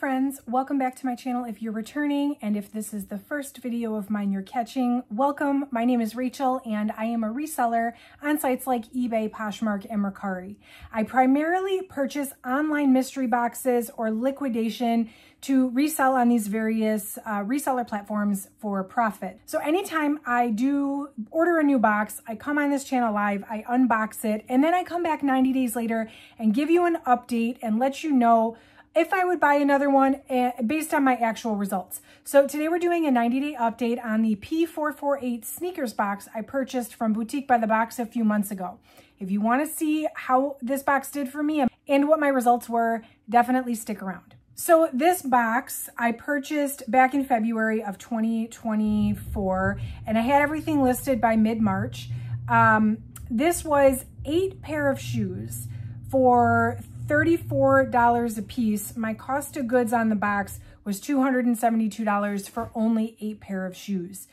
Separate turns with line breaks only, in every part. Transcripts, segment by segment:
friends, welcome back to my channel if you're returning, and if this is the first video of mine you're catching, welcome. My name is Rachel and I am a reseller on sites like eBay, Poshmark, and Mercari. I primarily purchase online mystery boxes or liquidation to resell on these various reseller platforms for profit. So anytime I do order a new box, I come on this channel live, I unbox it, and then I come back 90 days later and give you an update and let you know if I would buy another one based on my actual results. So today we're doing a 90-day update on the P448 sneakers box I purchased from Boutique by the Box a few months ago. If you want to see how this box did for me and what my results were, definitely stick around. So this box I purchased back in February of 2024, and I had everything listed by mid-March. This was 8 pair of shoes for $34 a piece. My cost of goods on the box was $272 for only 8 pair of shoes.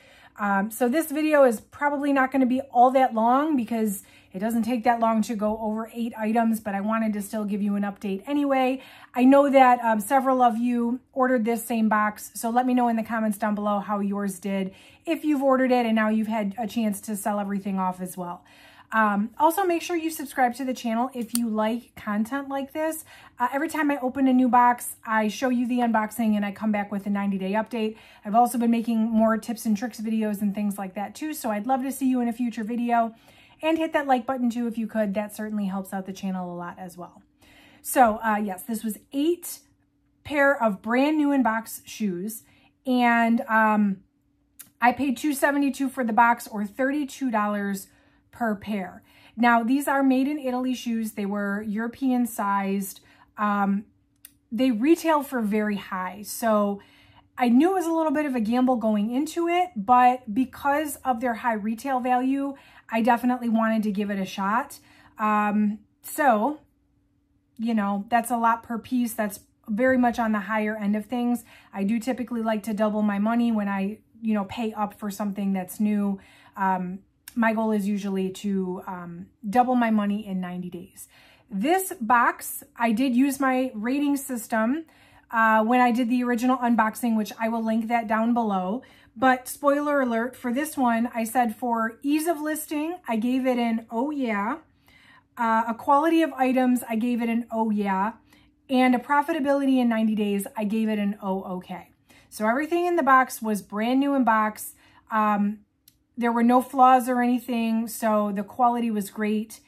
So this video is probably not going to be all that long because it doesn't take that long to go over 8 items, but I wanted to still give you an update anyway. I know that several of you ordered this same box, so let me know in the comments down below how yours did, if you've ordered it and now you've had a chance to sell everything off as well. Also, make sure you subscribe to the channel if you like content like this. Every time I open a new box, I show you the unboxing and I come back with a 90-day update. I've also been making more tips and tricks videos and things like that too, so I'd love to see you in a future video. And hit that like button too if you could. That certainly helps out the channel a lot as well. So yes, this was 8 pair of brand new in-box shoes, and I paid $272 for the box, or $32 per pair. Now, these are made in Italy shoes. They were European sized. They retail for very high. So I knew it was a little bit of a gamble going into it, but because of their high retail value, I definitely wanted to give it a shot. So, you know, that's a lot per piece. That's very much on the higher end of things. I do typically like to double my money when I, you know, pay up for something that's new. My goal is usually to double my money in 90 days. This box, I did use my rating system when I did the original unboxing, which I will link that down below. But spoiler alert, for this one, I said for ease of listing, I gave it an oh yeah. A quality of items, I gave it an oh yeah. And a profitability in 90 days, I gave it an oh okay. So everything in the box was brand new in box. There were no flaws or anything, so the quality was great.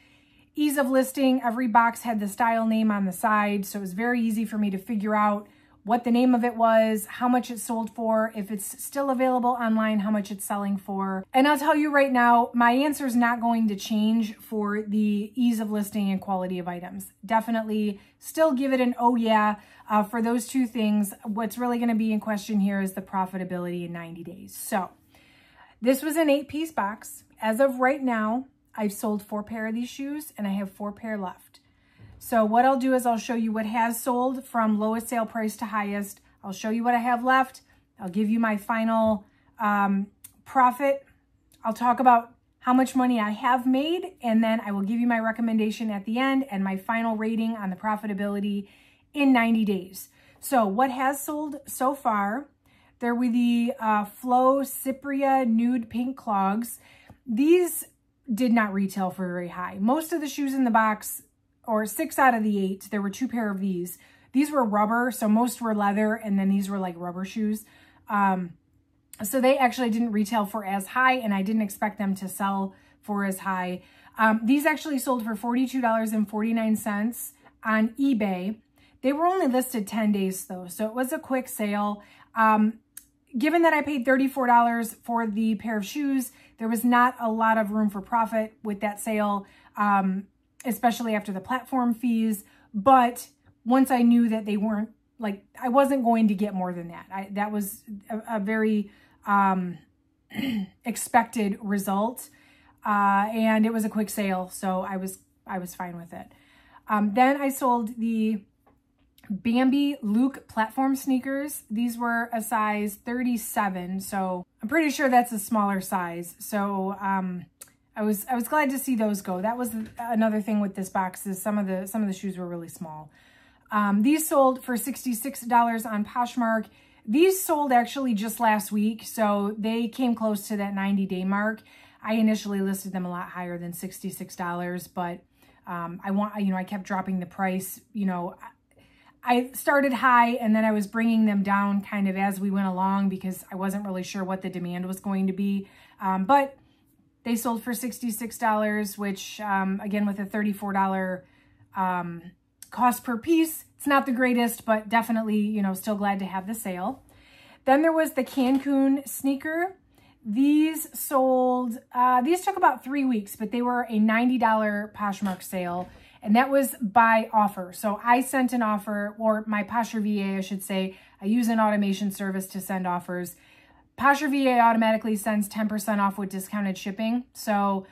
Ease of listing, every box had the style name on the side, so it was very easy for me to figure out what the name of it was, how much it sold for, if it's still available online, how much it's selling for. And I'll tell you right now, my answer is not going to change for the ease of listing and quality of items. Definitely still give it an oh yeah for those two things. What's really going to be in question here is the profitability in 90 days. So this was an 8-piece box. As of right now, I've sold 4 pair of these shoes and I have 4 pair left. So what I'll do is I'll show you what has sold from lowest sale price to highest. I'll show you what I have left. I'll give you my final profit. I'll talk about how much money I have made, and then I will give you my recommendation at the end and my final rating on the profitability in 90 days. So what has sold so far? There were the Flow Cypria Nude Pink Clogs. These did not retail for very high. Most of the shoes in the box, or 6 out of the 8, there were 2 pair of these. These were rubber, so most were leather, and then these were like rubber shoes. So they actually didn't retail for as high, and I didn't expect them to sell for as high. These actually sold for $42.49 on eBay. They were only listed 10 days though, so it was a quick sale. Given that I paid $34 for the pair of shoes, there was not a lot of room for profit with that sale, especially after the platform fees. But once I knew that they weren't, like, I wasn't going to get more than that. That was a very expected result, and it was a quick sale, so I was fine with it. Then I sold the Bambi Luke platform sneakers. These were a size 37, so I'm pretty sure that's a smaller size. So I was glad to see those go. That was another thing with this box, is some of the shoes were really small. These sold for $66 on Poshmark. These sold actually just last week, so they came close to that 90-day mark. I initially listed them a lot higher than $66, but I kept dropping the price. I started high and then I was bringing them down kind of as we went along because I wasn't really sure what the demand was going to be. But they sold for $66, which again, with a $34 cost per piece, it's not the greatest, but definitely, still glad to have the sale. Then there was the Cancun sneaker. These sold, these took about 3 weeks, but they were a $90 Poshmark sale, and that was by offer. So I sent an offer, or my Posher VA, I should say. I use an automation service to send offers. Posher VA automatically sends 10% off with discounted shipping. So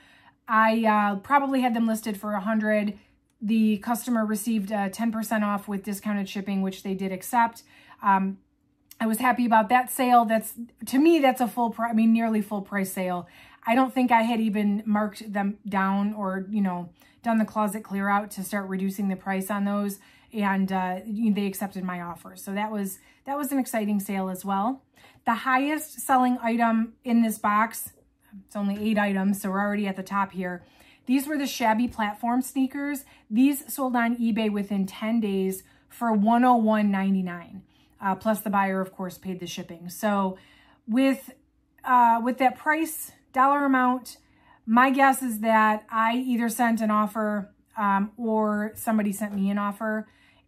I probably had them listed for $100. The customer received 10% off with discounted shipping, which they did accept. I was happy about that sale. To me, that's a full price, nearly full price sale. I don't think I had even marked them down or, done the closet clear out to start reducing the price on those. And they accepted my offer. So that was an exciting sale as well. The highest selling item in this box, it's only 8 items, so we're already at the top here. These were the Shabby platform sneakers. These sold on eBay within 10 days for $101.99. Plus the buyer, of course, paid the shipping. So with that price, dollar amount, my guess is that I either sent an offer or somebody sent me an offer.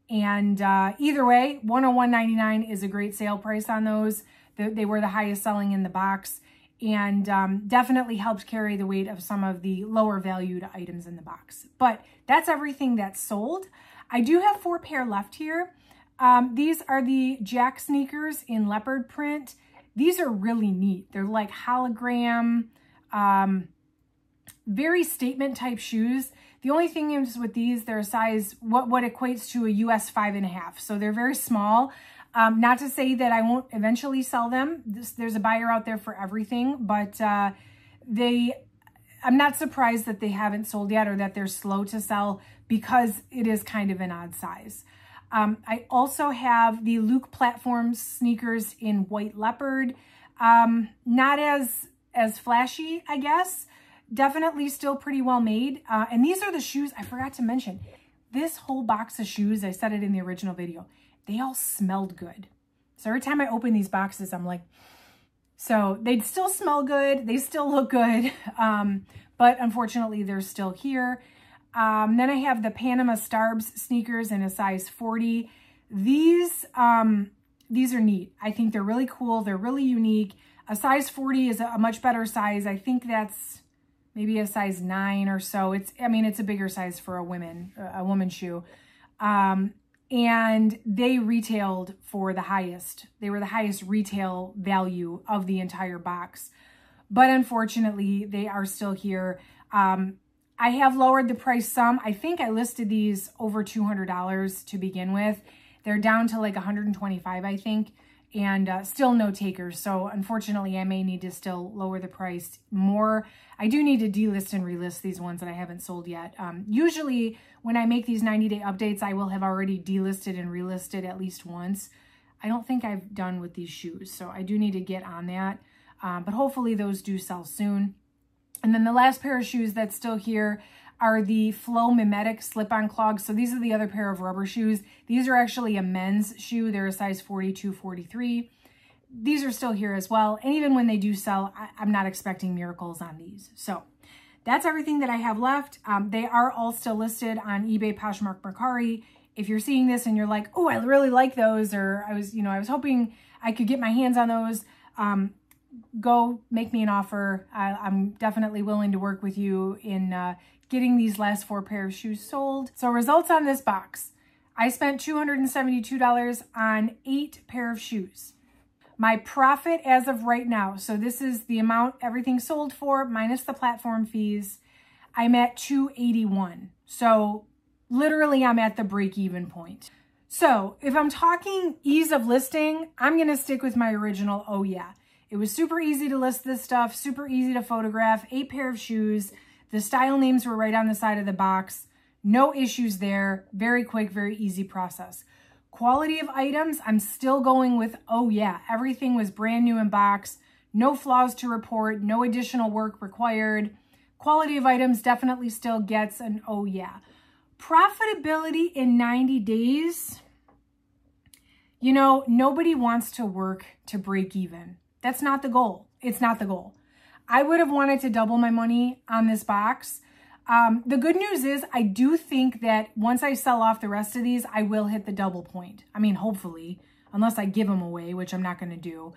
And either way, $101.99 is a great sale price on those. They were the highest selling in the box, and definitely helped carry the weight of some of the lower valued items in the box. But that's everything that's sold. I do have 4 pair left here. These are the Jack sneakers in leopard print. These are really neat. They're like hologram, very statement type shoes. The only thing is with these, they're a size, what equates to a US 5.5. So they're very small. Not to say that I won't eventually sell them. There's a buyer out there for everything, but I'm not surprised that they haven't sold yet or that they're slow to sell because it is kind of an odd size. I also have the Luke platform sneakers in white leopard. Not as flashy, I guess. Definitely still pretty well made. And these are the shoes I forgot to mention. This whole box of shoes, I said it in the original video, they all smelled good. So every time I open these boxes, I'm like, so they still smell good. They still look good. But unfortunately, they're still here. Then I have the Panama Starbs sneakers in a size 40. These are neat. I think they're really cool. They're really unique. A size 40 is a much better size. I think that's maybe a size 9 or so. It's a bigger size for a woman's shoe. And they retailed for the highest. They were the highest retail value of the entire box. But unfortunately, they are still here. I have lowered the price some. I think I listed these over $200 to begin with. They're down to like $125, I think, and still no takers. So unfortunately, I may need to still lower the price more. I do need to delist and relist these ones that I haven't sold yet. Usually when I make these 90-day updates, I will have already delisted and relisted at least once. I don't think I've done with these shoes, so I do need to get on that. But hopefully those do sell soon. And then the last pair of shoes that's still here are the Flow Mimetic slip-on clogs. So these are the other pair of rubber shoes. These are actually a men's shoe. They're a size 42, 43. These are still here as well. And even when they do sell, I'm not expecting miracles on these. So that's everything that I have left. They are all still listed on eBay, Poshmark, Mercari. If you're seeing this and you're like, oh, I really like those, or I was hoping I could get my hands on those, go make me an offer. I'm definitely willing to work with you in getting these last 4 pair of shoes sold. So results on this box. I spent $272 on 8 pair of shoes. My profit as of right now, so this is the amount everything sold for minus the platform fees, I'm at $281. So literally I'm at the break-even point. So if I'm talking ease of listing, I'm gonna stick with my original, oh yeah. It was super easy to list this stuff, super easy to photograph, 8 pair of shoes. The style names were right on the side of the box. No issues there. Very quick, very easy process. Quality of items, I'm still going with, oh yeah, everything was brand new in box. No flaws to report, no additional work required. Quality of items definitely still gets an oh yeah. Profitability in 90 days, you know, nobody wants to work to break even. That's not the goal. It's not the goal. I would have wanted to double my money on this box. The good news is I do think that once I sell off the rest of these, I will hit the double point. I mean, hopefully, unless I give them away, which I'm not going to do.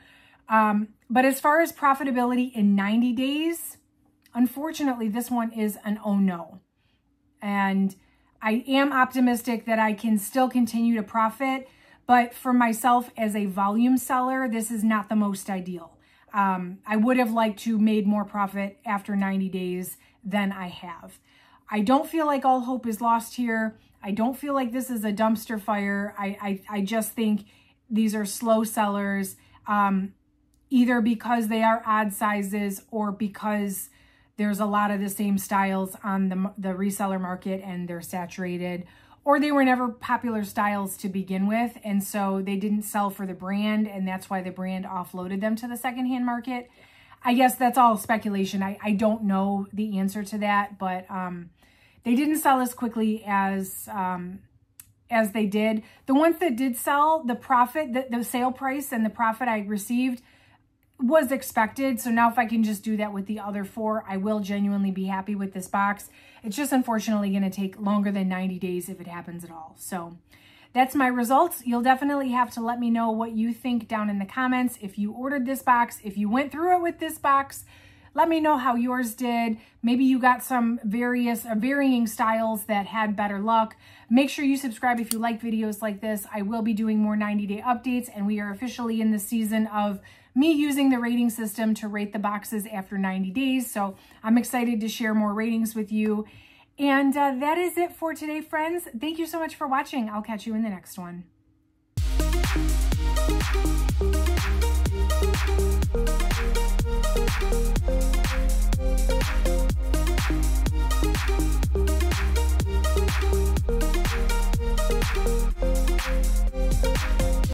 But as far as profitability in 90 days, unfortunately, this one is an oh no. And I am optimistic that I can still continue to profit, but for myself as a volume seller, this is not the most ideal. I would have liked to made more profit after 90 days than I have. I don't feel like all hope is lost here. I don't feel like this is a dumpster fire. I just think these are slow sellers, either because they are odd sizes or because there's a lot of the same styles on the reseller market and they're saturated, or they were never popular styles to begin with. And so they didn't sell for the brand, and that's why the brand offloaded them to the secondhand market. I guess that's all speculation. I don't know the answer to that, but they didn't sell as quickly as they did. The ones that did sell, the profit, the sale price and the profit I received was expected. So now if I can just do that with the other 4, I will genuinely be happy with this box. It's just unfortunately going to take longer than 90 days if it happens at all. So that's my results. You'll definitely have to let me know what you think down in the comments. If you ordered this box, if you went through it with this box, let me know how yours did. Maybe you got some varying styles that had better luck. Make sure you subscribe if you like videos like this. I will be doing more 90-day updates, and we are officially in the season of me using the rating system to rate the boxes after 90 days. So I'm excited to share more ratings with you. And that is it for today, friends. Thank you so much for watching. I'll catch you in the next one.